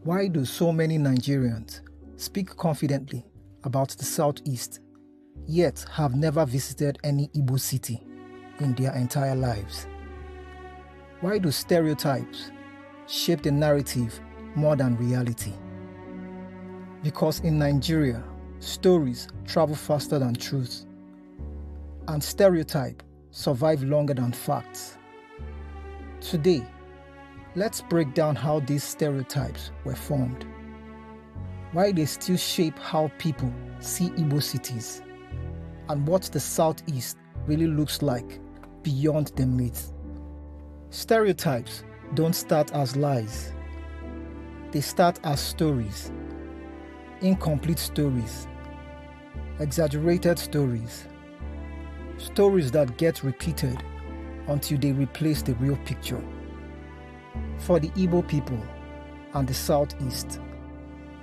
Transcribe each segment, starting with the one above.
Why do so many Nigerians speak confidently about the Southeast, yet have never visited any Igbo city in their entire lives? Why do stereotypes shape the narrative more than reality? Because in Nigeria, stories travel faster than truth, and stereotypes survive longer than facts. Today, let's break down how these stereotypes were formed, why they still shape how people see Igbo cities, and what the Southeast really looks like beyond the myth. Stereotypes don't start as lies. They start as stories, incomplete stories, exaggerated stories, stories that get repeated until they replace the real picture. For the Igbo people and the Southeast,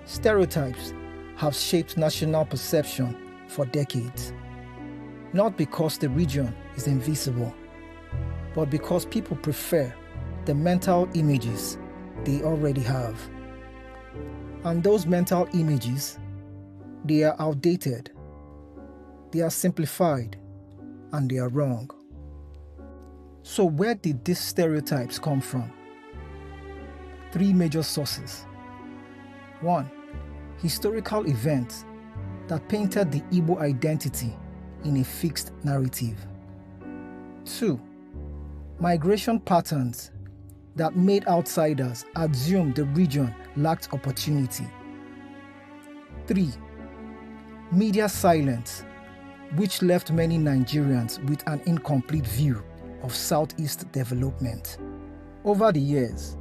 stereotypes have shaped national perception for decades, not because the region is invisible, but because people prefer the mental images they already have. And those mental images, they are outdated, they are simplified, and they are wrong. So where did these stereotypes come from? 3 major sources. 1. Historical events that painted the Igbo identity in a fixed narrative. 2. Migration patterns that made outsiders assume the region lacked opportunity. 3. Media silence, which left many Nigerians with an incomplete view of Southeast development. Over the years,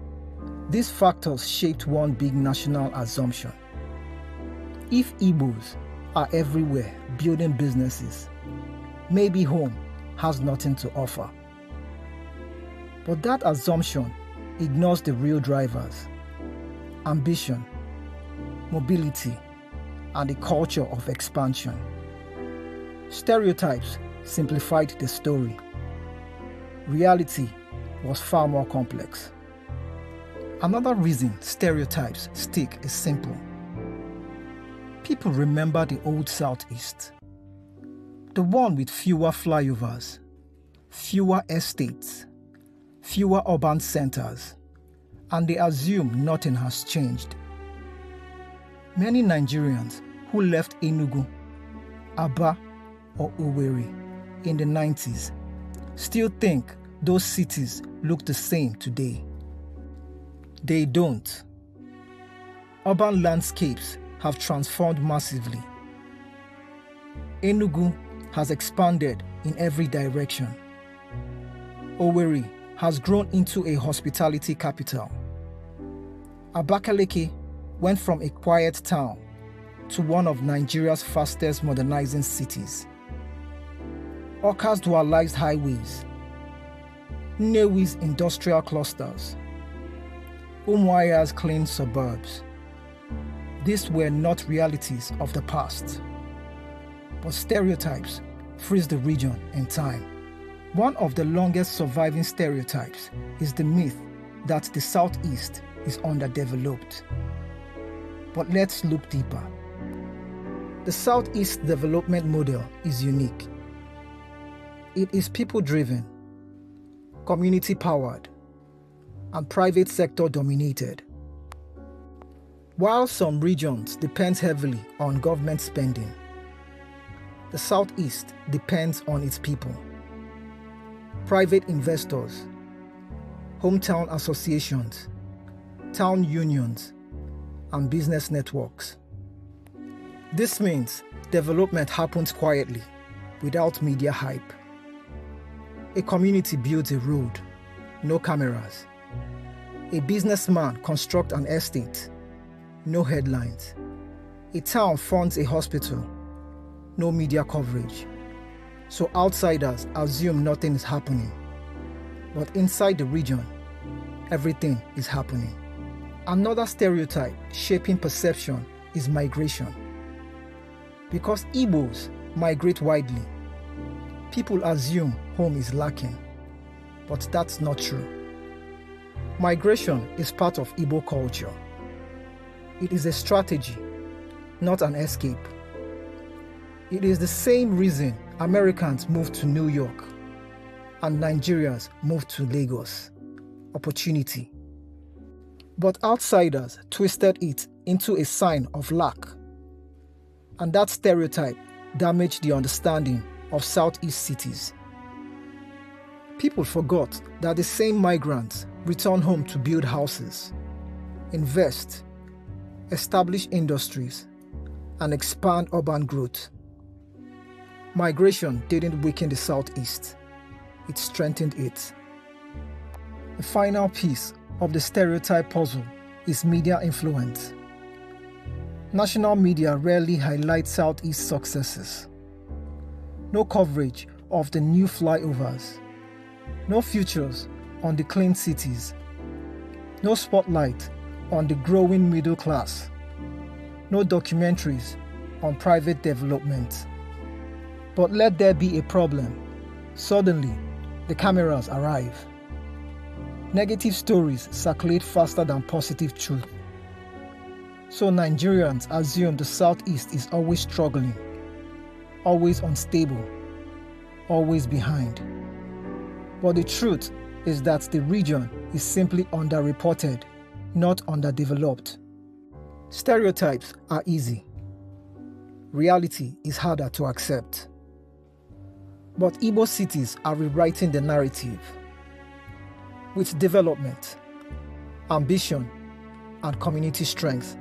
these factors shaped one big national assumption. If Igbos are everywhere building businesses, maybe home has nothing to offer. But that assumption ignores the real drivers: ambition, mobility, and the culture of expansion. Stereotypes simplified the story. Reality was far more complex. Another reason stereotypes stick is simple. People remember the old Southeast, the one with fewer flyovers, fewer estates, fewer urban centers, and they assume nothing has changed. Many Nigerians who left Enugu, Aba, or Owerri in the 90s still think those cities look the same today. They don't. Urban landscapes have transformed massively. Enugu has expanded in every direction. Owerri has grown into a hospitality capital. Abakaliki went from a quiet town to one of Nigeria's fastest modernizing cities. Awka's dualized highways, Nnewi's industrial clusters, Umuahia's clean suburbs. These were not realities of the past, but stereotypes freeze the region in time. One of the longest surviving stereotypes is the myth that the Southeast is underdeveloped. But let's look deeper. The Southeast development model is unique. It is people-driven, community-powered, and private sector dominated. While some regions depend heavily on government spending, the Southeast depends on its people. Private investors, hometown associations, town unions, and business networks. This means development happens quietly, without media hype. A community builds a road, no cameras. A businessman constructs an estate, no headlines. A town funds a hospital, no media coverage. So outsiders assume nothing is happening. But inside the region, everything is happening. Another stereotype shaping perception is migration. Because Igbos migrate widely, people assume home is lacking, but that's not true. Migration is part of Igbo culture. It is a strategy, not an escape. It is the same reason Americans moved to New York and Nigerians moved to Lagos. Opportunity. But outsiders twisted it into a sign of lack. And that stereotype damaged the understanding of Southeast cities. People forgot that the same migrants return home to build houses, invest, establish industries, and expand urban growth. Migration didn't weaken the Southeast, it strengthened it. The final piece of the stereotype puzzle is media influence. National media rarely highlight Southeast successes. No coverage of the new flyovers, no features on the clean cities, no spotlight on the growing middle class, no documentaries on private development. But let there be a problem. Suddenly, the cameras arrive. Negative stories circulate faster than positive truth. So Nigerians assume the Southeast is always struggling, always unstable, always behind. But the truth is that the region is simply underreported, not underdeveloped. Stereotypes are easy. Reality is harder to accept. But Igbo cities are rewriting the narrative. With development, ambition, and community strength,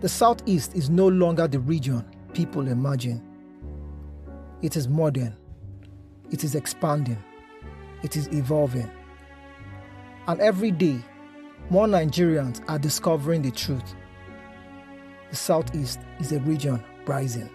the Southeast is no longer the region people imagine. It is modern, it is expanding, it is evolving. And every day, more Nigerians are discovering the truth. The Southeast is a region rising.